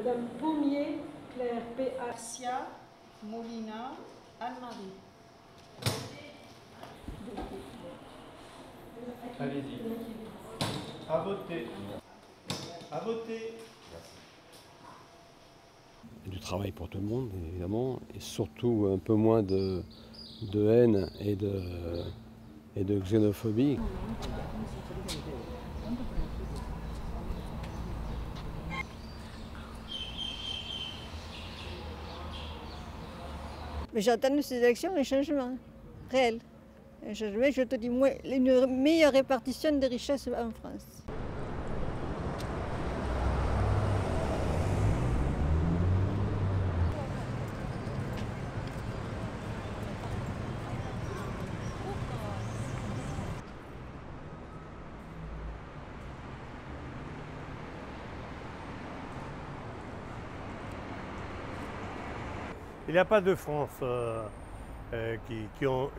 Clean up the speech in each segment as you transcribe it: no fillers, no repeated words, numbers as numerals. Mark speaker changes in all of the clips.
Speaker 1: Madame Pommier, Claire P. Garcia, Molina, Anne-Marie.
Speaker 2: Allez-y. À voter. À voter.
Speaker 3: Du travail pour tout le monde, évidemment, et surtout un peu moins de haine et de xénophobie.
Speaker 4: Mais j'attends de ces élections un changement réel. Un changement, je te dis, une meilleure répartition des richesses en France.
Speaker 2: Il n'y a pas de France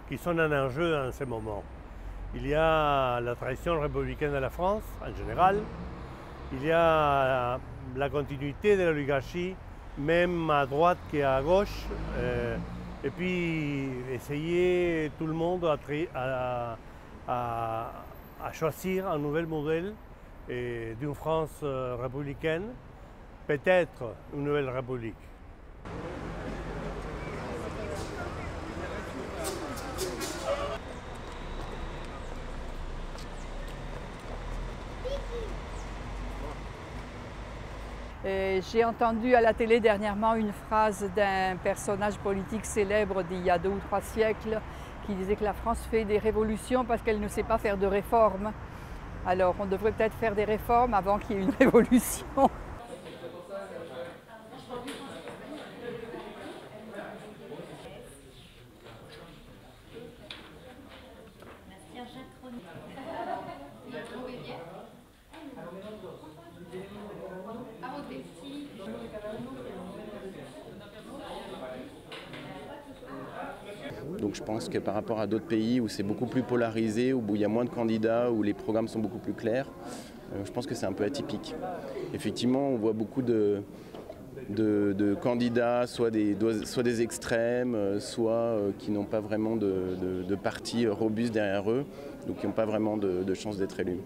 Speaker 2: qui sont en enjeu en ce moment. Il y a la tradition républicaine de la France en général. Il y a la continuité de l'oligarchie, même à droite qu'à gauche. Et puis essayer tout le monde à choisir un nouvel modèle d'une France républicaine, peut-être une nouvelle république.
Speaker 5: J'ai entendu à la télé dernièrement une phrase d'un personnage politique célèbre d'il y a 2 ou 3 siècles qui disait que la France fait des révolutions parce qu'elle ne sait pas faire de réformes. Alors on devrait peut-être faire des réformes avant qu'il y ait une révolution.
Speaker 6: Donc je pense que par rapport à d'autres pays où c'est beaucoup plus polarisé, où il y a moins de candidats, où les programmes sont beaucoup plus clairs, je pense que c'est un peu atypique. Effectivement, on voit beaucoup de candidats, soit des extrêmes, soit qui n'ont pas vraiment de parti robuste derrière eux, donc qui n'ont pas vraiment de chance d'être élus.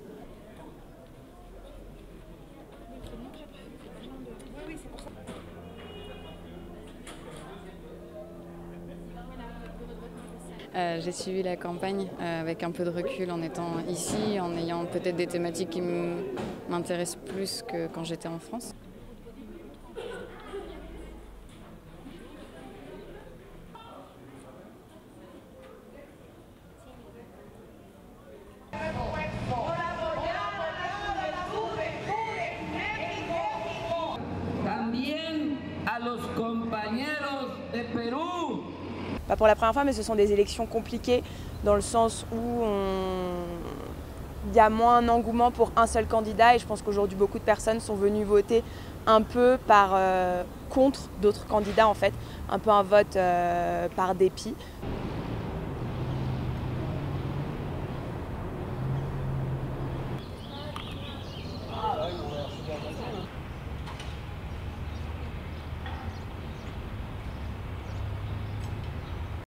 Speaker 7: J'ai suivi la campagne avec un peu de recul en étant ici, en ayant peut-être des thématiques qui m'intéressent plus que quand j'étais en France.
Speaker 8: Pas pour la première fois, mais ce sont des élections compliquées dans le sens où il y a moins un engouement pour un seul candidat et je pense qu'aujourd'hui beaucoup de personnes sont venues voter un peu contre d'autres candidats en fait, un peu un vote par dépit.